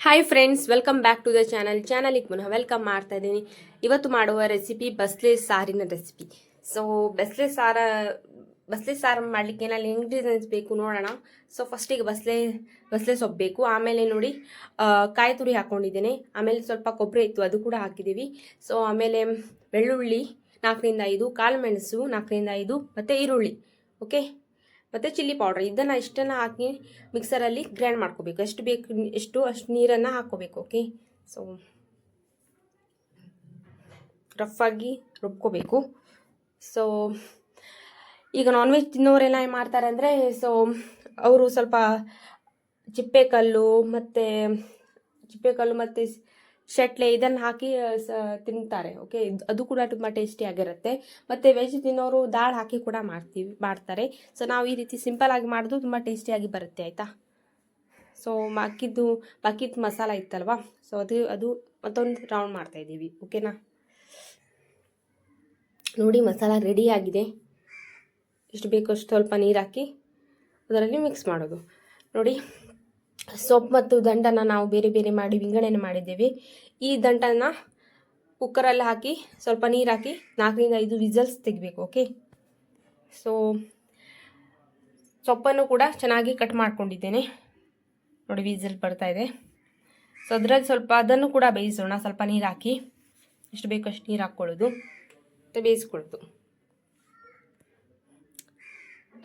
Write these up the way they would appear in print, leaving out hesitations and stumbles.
Hi friends, welcome back to the ಚಾನಲಿಗೆ ಪುನಃ welcome ಮಾಡ್ತಾ ಇದ್ದೀನಿ. ಇವತ್ತು ಮಾಡುವ ರೆಸಿಪಿ ಬಸ್ಲೆ ಸಾರಿನ ರೆಸಿಪಿ. ಸೊ ಬಸ್ಲೆ ಸಾರು ಮಾಡಲಿಕ್ಕೆ ಏನಲ್ಲಿ ಇಂಗ್ರೀಡಿಯೆಂಟ್ಸ್ ಬೇಕು ನೋಡೋಣ. ಸೊ ಫಸ್ಟಿಗೆ ಬಸ್ಲೆ ಸೊಪ್ಪು ಬೇಕು. ಆಮೇಲೆ ನೋಡಿ ಕಾಯಿ ತುರಿ ಹಾಕ್ಕೊಂಡಿದ್ದೇನೆ. ಆಮೇಲೆ ಸ್ವಲ್ಪ ಕೊಬ್ಬರಿ ಇತ್ತು, ಅದು ಕೂಡ ಹಾಕಿದ್ದೀವಿ. ಸೊ ಆಮೇಲೆ ಬೆಳ್ಳುಳ್ಳಿ 4ರಿಂದ 5, ಕಾಳು ಮೆಣಸು 4ರಿಂದ 5 ಮತ್ತು ಈರುಳ್ಳಿ, ಓಕೆ, ಮತ್ತು ಚಿಲ್ಲಿ ಪೌಡ್ರ್. ಇಷ್ಟನ್ನು ಹಾಕಿ ಮಿಕ್ಸರಲ್ಲಿ ಗ್ರೈಂಡ್ ಮಾಡ್ಕೋಬೇಕು. ಎಷ್ಟು ಬೇಕು ಅಷ್ಟು ನೀರನ್ನು ಹಾಕ್ಕೋಬೇಕು, ಓಕೆ. ಸೊ ರಫಾಗಿ ರುಬ್ಕೋಬೇಕು. ಸೊ ಈಗ ನಾನ್ ವೆಜ್ ತಿನ್ನೋರೆಲ್ಲ ಏನು ಮಾಡ್ತಾರೆ ಅಂದರೆ, ಸೊ ಅವರು ಸ್ವಲ್ಪ ಚಿಪ್ಪೆಕಲ್ಲು ಮತ್ತು ಶಟ್ಲೆ ಇದನ್ನು ಹಾಕಿ ತಿಂತಾರೆ, ಓಕೆ. ಅದು ಕೂಡ ತುಂಬ ಟೇಸ್ಟಿಯಾಗಿರುತ್ತೆ. ಮತ್ತು ವೆಜ್ ತಿನ್ನೋರು ದಾಲ್ ಹಾಕಿ ಕೂಡ ಮಾಡ್ತಾರೆ. ಸೊ ನಾವು ಈ ರೀತಿ ಸಿಂಪಲಾಗಿ ಮಾಡೋದು ತುಂಬ ಟೇಸ್ಟಿಯಾಗಿ ಬರುತ್ತೆ, ಆಯಿತಾ. ಸೊ ಬಾಕಿದ್ದು ಮಸಾಲ ಇತ್ತಲ್ವ, ಸೊ ಅದು ಮತ್ತೊಂದು ರೌಂಡ್ ಮಾಡ್ತಾಯಿದ್ದೀವಿ, ಓಕೆನಾ. ನೋಡಿ ಮಸಾಲ ರೆಡಿಯಾಗಿದೆ. ಎಷ್ಟು ಬೇಕೋ ಅಷ್ಟು ಸ್ವಲ್ಪ ನೀರು ಹಾಕಿ ಅದರಲ್ಲಿ ಮಿಕ್ಸ್ ಮಾಡೋದು. ನೋಡಿ ಸೊಪ್ಪು ಮತ್ತು ದಂಟನ್ನು ನಾವು ಬೇರೆ ಬೇರೆ ಮಾಡಿ ವಿಂಗಡಣೆ ಮಾಡಿದ್ದೇವೆ. ಈ ದಂಟನ್ನು ಕುಕ್ಕರಲ್ಲಿ ಹಾಕಿ ಸ್ವಲ್ಪ ನೀರು ಹಾಕಿ 4ರಿಂದ 5 ವಿಸಲ್ಸ್ ತೆಗಿಬೇಕು, ಓಕೆ. ಸೊ ಸೊಪ್ಪನ್ನು ಕೂಡ ಚೆನ್ನಾಗಿ ಕಟ್ ಮಾಡ್ಕೊಂಡಿದ್ದೇನೆ. ನೋಡಿ ವಿಸಲ್ ಬರ್ತಾ ಇದೆ. ಸೊ ಅದರಲ್ಲಿ ಸ್ವಲ್ಪ ಅದನ್ನು ಕೂಡ ಬೇಯಿಸೋಣ. ಸ್ವಲ್ಪ ನೀರು ಹಾಕಿ ಎಷ್ಟು ಬೇಕೋ ಅಷ್ಟು ನೀರು ಹಾಕ್ಕೊಳ್ಳೋದು ಮತ್ತು ಬೇಯಿಸ್ಕೊಳ್ಳೋದು.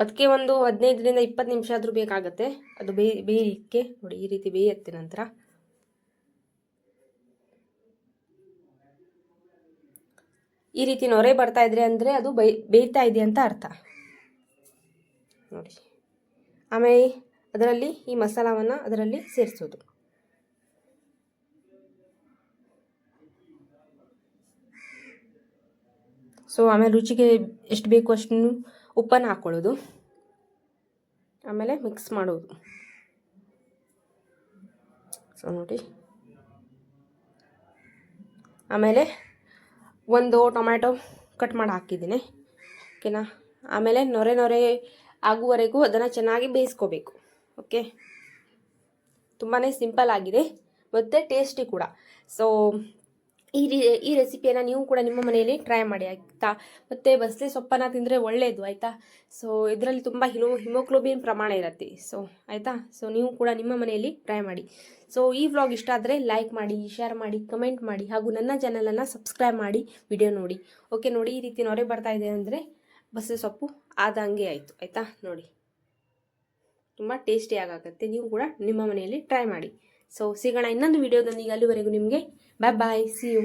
ಅದಕ್ಕೆ ಒಂದು 15ರಿಂದ 20 ನಿಮಿಷ ಆದರೂ ಬೇಕಾಗುತ್ತೆ ಅದು ಬೇಯಲಿಕ್ಕೆ. ನೋಡಿ ಈ ರೀತಿ ಬೇಯುತ್ತೆ. ನಂತರ ಈ ರೀತಿ ನೊರೆ ಬರ್ತಾ ಇದ್ರೆ ಅಂದರೆ ಅದು ಬೇಯ್ತಾ ಇದೆ ಅಂತ ಅರ್ಥ, ನೋಡಿ. ಆಮೇಲೆ ಅದರಲ್ಲಿ ಈ ಮಸಾಲವನ್ನು ಅದರಲ್ಲಿ ಸೇರಿಸೋದು. ಸೊ ಆಮೇಲೆ ರುಚಿಗೆ ಎಷ್ಟು ಬೇಕು ಅಷ್ಟು ಉಪ್ಪನ್ನು ಹಾಕ್ಕೊಳ್ಳೋದು. ಆಮೇಲೆ ಮಿಕ್ಸ್ ಮಾಡೋದು. ಸೊ ನೋಡಿ, ಆಮೇಲೆ ಒಂದು ಟೊಮ್ಯಾಟೊ ಕಟ್ ಮಾಡಿ ಹಾಕಿದ್ದೀನಿ, ಓಕೆನಾ. ಆಮೇಲೆ ನೊರೆ ಆಗುವವರೆಗೂ ಅದನ್ನು ಚೆನ್ನಾಗಿ ಬೇಯಿಸ್ಕೋಬೇಕು, ಓಕೆ. ತುಂಬಾ ಸಿಂಪಲ್ ಆಗಿದೆ ಮತ್ತು ಟೇಸ್ಟಿ ಕೂಡ. ಸೊ ಈ ರೆಸಿಪಿಯನ್ನು ನೀವು ಕೂಡ ನಿಮ್ಮ ಮನೆಯಲ್ಲಿ ಟ್ರೈ ಮಾಡಿ, ಆಯಿತಾ. ಮತ್ತು ಬಸ್ಲೆ ಸೊಪ್ಪನ್ನು ತಿಂದರೆ ಒಳ್ಳೆಯದು, ಆಯಿತಾ. ಸೊ ಇದರಲ್ಲಿ ತುಂಬ ಹಿಮೋಗ್ಲೋಬಿನ್ ಪ್ರಮಾಣ ಇರುತ್ತೆ. ಸೊ ಆಯಿತಾ. ಸೊ ನೀವು ಕೂಡ ನಿಮ್ಮ ಮನೆಯಲ್ಲಿ ಟ್ರೈ ಮಾಡಿ. ಸೊ ಈ ವ್ಲಾಗ್ ಇಷ್ಟ ಆದರೆ ಲೈಕ್ ಮಾಡಿ, ಶೇರ್ ಮಾಡಿ, ಕಮೆಂಟ್ ಮಾಡಿ, ಹಾಗೂ ನನ್ನ ಚಾನಲನ್ನು ಸಬ್ಸ್ಕ್ರೈಬ್ ಮಾಡಿ ವಿಡಿಯೋ ನೋಡಿ, ಓಕೆ. ನೋಡಿ ಈ ರೀತಿ ನೊರೆ ಬರ್ತಾ ಇದೆ ಅಂದರೆ ಬಸ್ಲೆ ಸೊಪ್ಪು ಆದಂಗೆ ಆಯಿತು, ಆಯಿತಾ. ನೋಡಿ ತುಂಬ ಟೇಸ್ಟಿಯಾಗುತ್ತೆ. ನೀವು ಕೂಡ ನಿಮ್ಮ ಮನೆಯಲ್ಲಿ ಟ್ರೈ ಮಾಡಿ. ಸೊ ಸಿಗೋಣ ಇನ್ನೊಂದು ವಿಡಿಯೋದೊಂದಿಗೆ. ಅಲ್ಲಿವರೆಗೂ ನಿಮಗೆ ಬಾಯ್, ಸಿ ಯು.